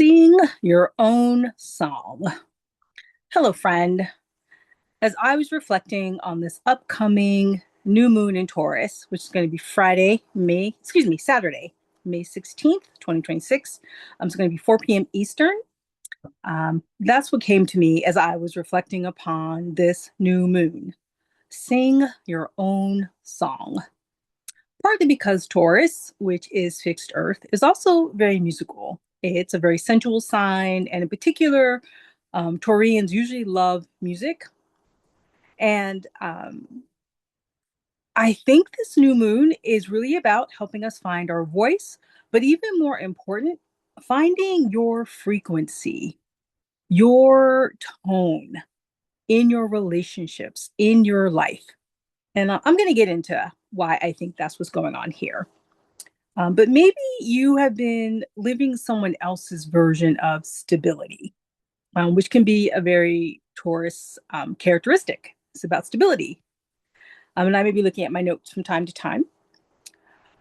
Sing your own song. Hello, friend. As I was reflecting on this upcoming new moon in Taurus, which is going to be Saturday, May 16th, 2026. It's going to be 4 p.m. Eastern. That's what came to me as I was reflecting upon this new moon. Sing your own song. Partly because Taurus, which is fixed earth, is also very musical. It's a very sensual sign, and in particular, Taurians usually love music. And I think this new moon is really about helping us find our voice, but even more important, finding your frequency, your tone in your relationships, in your life. And I'm going to get into why I think that's what's going on here. But maybe you have been living someone else's version of stability, which can be a very Taurus characteristic. It's about stability. And I may be looking at my notes from time to time.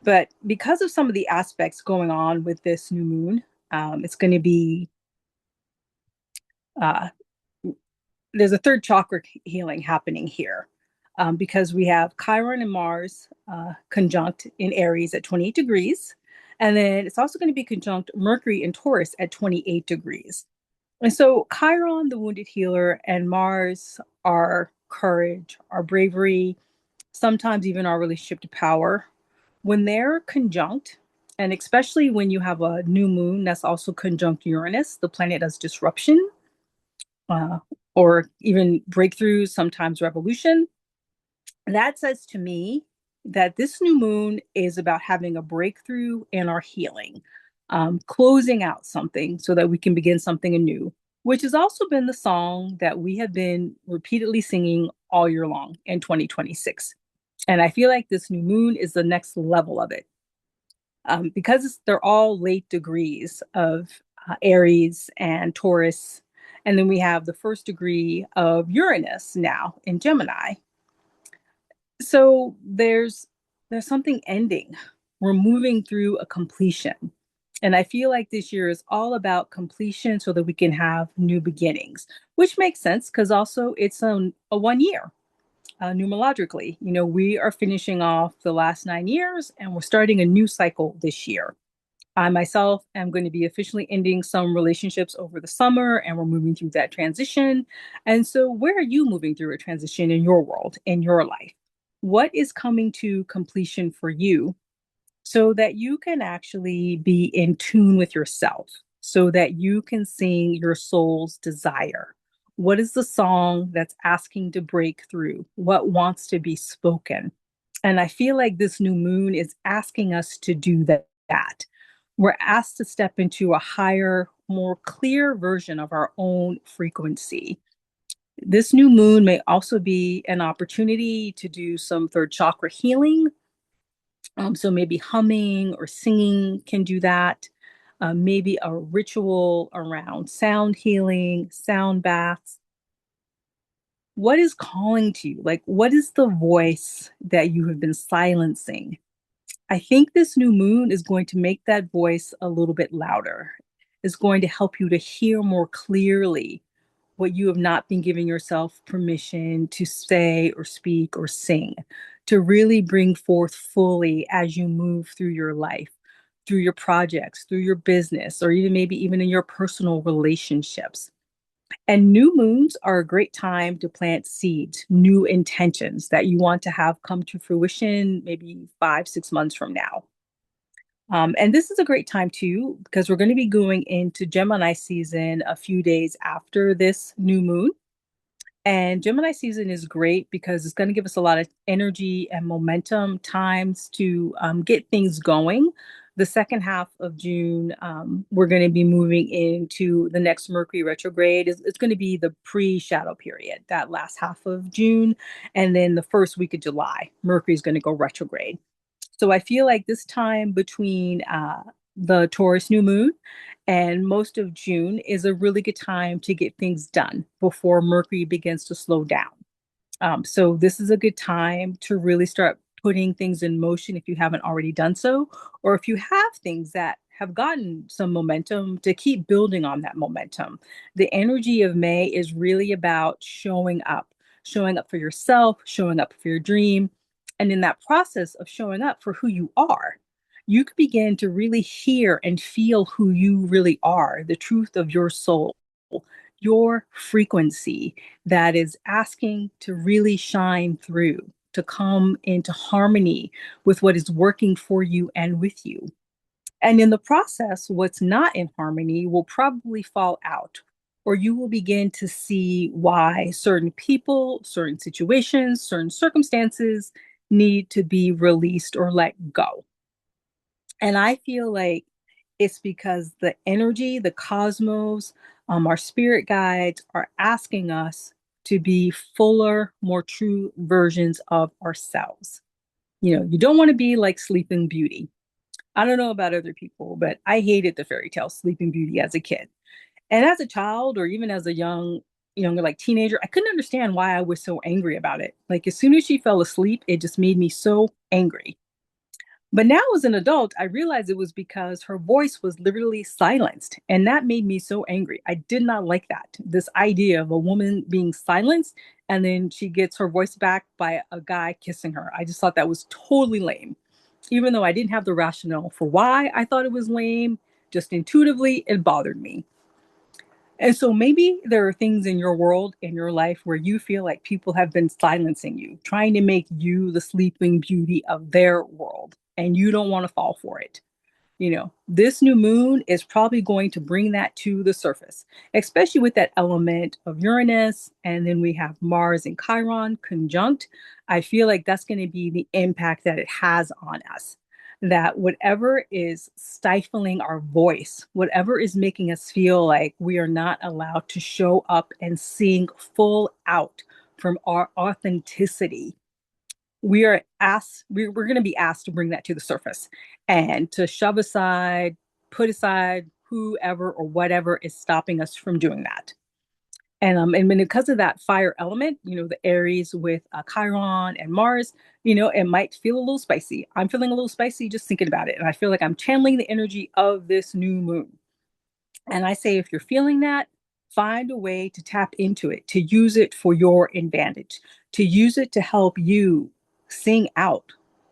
But because of some of the aspects going on with this new moon, it's going to be, uh, there's a third chakra healing happening here. Because we have Chiron and Mars conjunct in Aries at 28 degrees. And then it's also going to be conjunct Mercury in Taurus at 28 degrees. And so Chiron, the wounded healer, and Mars, our courage, our bravery, sometimes even our relationship to power, when they're conjunct, and especially when you have a new moon that's also conjunct Uranus, the planet that's disruption, uh, or even breakthroughs, sometimes revolution, that says to me that this new moon is about having a breakthrough in our healing, closing out something so that we can begin something anew, which has also been the song that we have been repeatedly singing all year long in 2026. And I feel like this new moon is the next level of it, because they're all late degrees of Aries and Taurus. And then we have the first degree of Uranus now in Gemini. So there's something ending. We're moving through a completion. And I feel like this year is all about completion so that we can have new beginnings, which makes sense because also it's a 1 year numerologically. You know, we are finishing off the last 9 years and we're starting a new cycle this year. I myself am going to be officially ending some relationships over the summer and we're moving through that transition. And so, where are you moving through a transition in your world, in your life? What is coming to completion for you so that you can actually be in tune with yourself, so that you can sing your soul's desire? What is the song that's asking to break through? What wants to be spoken? And I feel like this new moon is asking us to do that. We're asked to step into a higher, more clear version of our own frequency. This new moon may also be an opportunity to do some third chakra healing. So maybe humming or singing can do that. Maybe a ritual around sound healing, sound baths. What is calling to you? Like, what is the voice that you have been silencing? I think this new moon is going to make that voice a little bit louder. It's going to help you to hear more clearly what you have not been giving yourself permission to say or speak or sing, to really bring forth fully as you move through your life, through your projects, through your business, or even maybe even in your personal relationships. And new moons are a great time to plant seeds, new intentions that you want to have come to fruition maybe 5, 6 months from now. And this is a great time too, because we're going to be going into Gemini season a few days after this new moon. And Gemini season is great because it's going to give us a lot of energy and momentum times to get things going. The second half of June, we're going to be moving into the next Mercury retrograde. It's going to be the pre-shadow period, that last half of June. And then the first week of July, Mercury is going to go retrograde. So I feel like this time between the Taurus new moon and most of June is a really good time to get things done before Mercury begins to slow down. So this is a good time to really start putting things in motion if you haven't already done so, or if you have things that have gotten some momentum to keep building on that momentum. The energy of May is really about showing up for yourself, showing up for your dream. And in that process of showing up for who you are, you can begin to really hear and feel who you really are, the truth of your soul, your frequency that is asking to really shine through, to come into harmony with what is working for you and with you. And in the process, what's not in harmony will probably fall out, or you will begin to see why certain people, certain situations, certain circumstances need to be released or let go. And I feel like it's because the energy, the cosmos, our spirit guides are asking us to be fuller, more true versions of ourselves. You don't want to be like Sleeping Beauty. I don't know about other people, but I hated the fairy tale Sleeping Beauty as a kid. And as a child, or even as a younger, like teenager, I couldn't understand why I was so angry about it. Like as soon as she fell asleep, it just made me so angry. But now, as an adult, I realized it was because her voice was literally silenced. And that made me so angry. I did not like that. This idea of a woman being silenced and then she gets her voice back by a guy kissing her. I just thought that was totally lame. Even though I didn't have the rationale for why I thought it was lame, just intuitively, it bothered me. And so maybe there are things in your world, in your life, where you feel like people have been silencing you, trying to make you the sleeping beauty of their world, and you don't want to fall for it. This new moon is probably going to bring that to the surface, especially with that element of Uranus. And then we have Mars and Chiron conjunct. I feel like that's going to be the impact that it has on us. That whatever is stifling our voice, whatever is making us feel like we are not allowed to show up and sing full out from our authenticity, we're going to be asked to bring that to the surface and to shove aside, put aside whoever or whatever is stopping us from doing that. And because of that fire element, the Aries with Chiron and Mars, it might feel a little spicy. I'm feeling a little spicy just thinking about it, and I feel like I'm channeling the energy of this new moon. And I say, if you're feeling that, find a way to tap into it, to use it for your advantage, to use it to help you sing out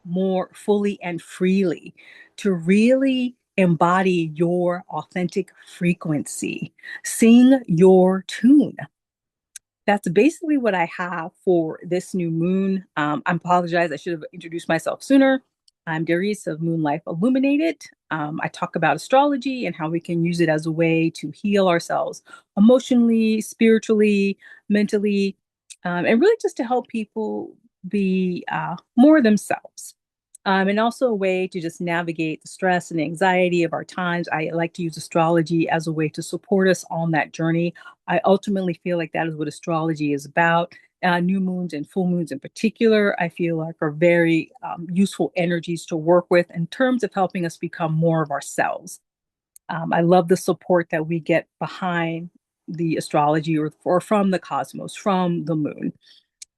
more fully and freely, to really embody your authentic frequency, sing your tune. That's basically what I have for this new moon. I apologize. I should have introduced myself sooner. I'm Darice of Moon Life Illuminated. I talk about astrology and how we can use it as a way to heal ourselves emotionally, spiritually, mentally, and really just to help people be more themselves. And also a way to just navigate the stress and anxiety of our times. I like to use astrology as a way to support us on that journey. I ultimately feel like that is what astrology is about. New moons and full moons in particular, I feel like are very useful energies to work with in terms of helping us become more of ourselves. I love the support that we get behind the astrology or from the cosmos, from the moon.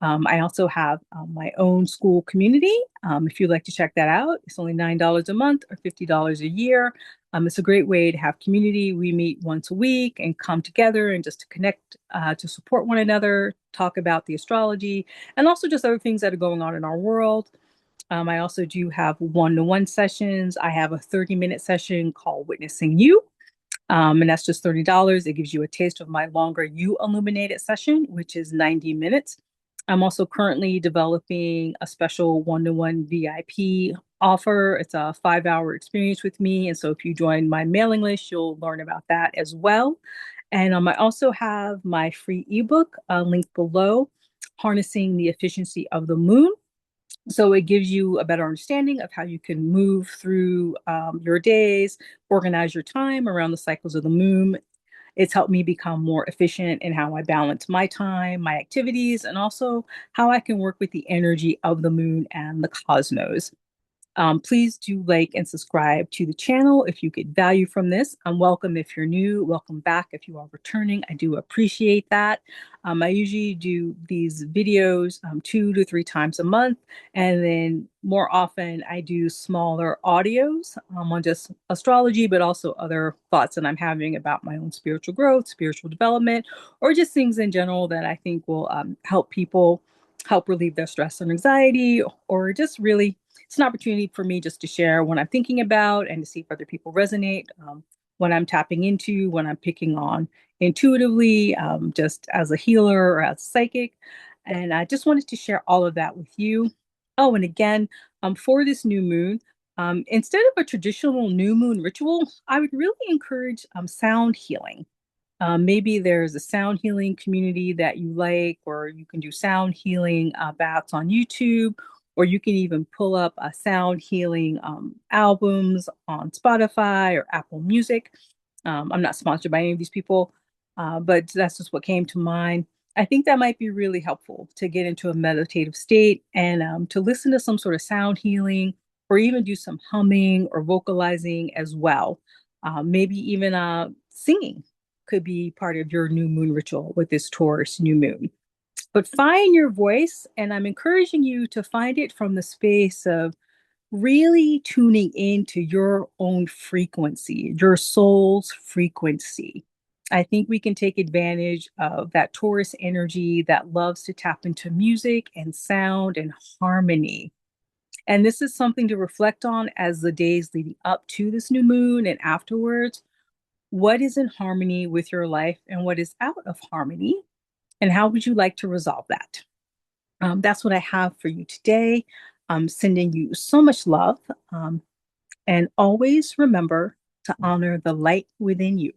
I also have my own Skool community. If you'd like to check that out, it's only $9 a month or $50 a year. It's a great way to have community. We meet once a week and come together and just to connect, to support one another, talk about the astrology, and also just other things that are going on in our world. I also do have one-to-one sessions. I have a 30-minute session called Witnessing You. And that's just $30. It gives you a taste of my longer You Illuminated session, which is 90 minutes. I'm also currently developing a special one-to-one VIP offer. It's a 5-hour experience with me. And so if you join my mailing list, you'll learn about that as well. And I also have my free ebook linked below, Harnessing the Efficiency of the Moon. So it gives you a better understanding of how you can move through your days, organize your time around the cycles of the moon. It's helped me become more efficient in how I balance my time, my activities, and also how I can work with the energy of the moon and the cosmos. Please do like and subscribe to the channel if you get value from this. Welcome if you're new, welcome back if you are returning. I do appreciate that. I usually do these videos 2 to 3 times a month, and then more often I do smaller audios on just astrology, but also other thoughts that I'm having about my own spiritual growth, spiritual development, or just things in general that I think will help people help relieve their stress and anxiety, or just really it's an opportunity for me just to share what I'm thinking about and to see if other people resonate, what I'm tapping into, what I'm picking on intuitively, just as a healer or as a psychic. And I just wanted to share all of that with you. Oh, and again, for this new moon, instead of a traditional new moon ritual, I would really encourage sound healing. Maybe there's a sound healing community that you like, or you can do sound healing baths on YouTube, or you can even pull up sound healing albums on Spotify or Apple Music. I'm not sponsored by any of these people, but that's just what came to mind. I think that might be really helpful to get into a meditative state and to listen to some sort of sound healing, or even do some humming or vocalizing as well. Maybe even singing could be part of your new moon ritual with this Taurus new moon. But find your voice, and I'm encouraging you to find it from the space of really tuning into your own frequency, your soul's frequency. I think we can take advantage of that Taurus energy that loves to tap into music and sound and harmony. And this is something to reflect on as the days leading up to this new moon and afterwards. What is in harmony with your life and what is out of harmony? And how would you like to resolve that? That's what I have for you today. I'm sending you so much love. And always remember to honor the light within you.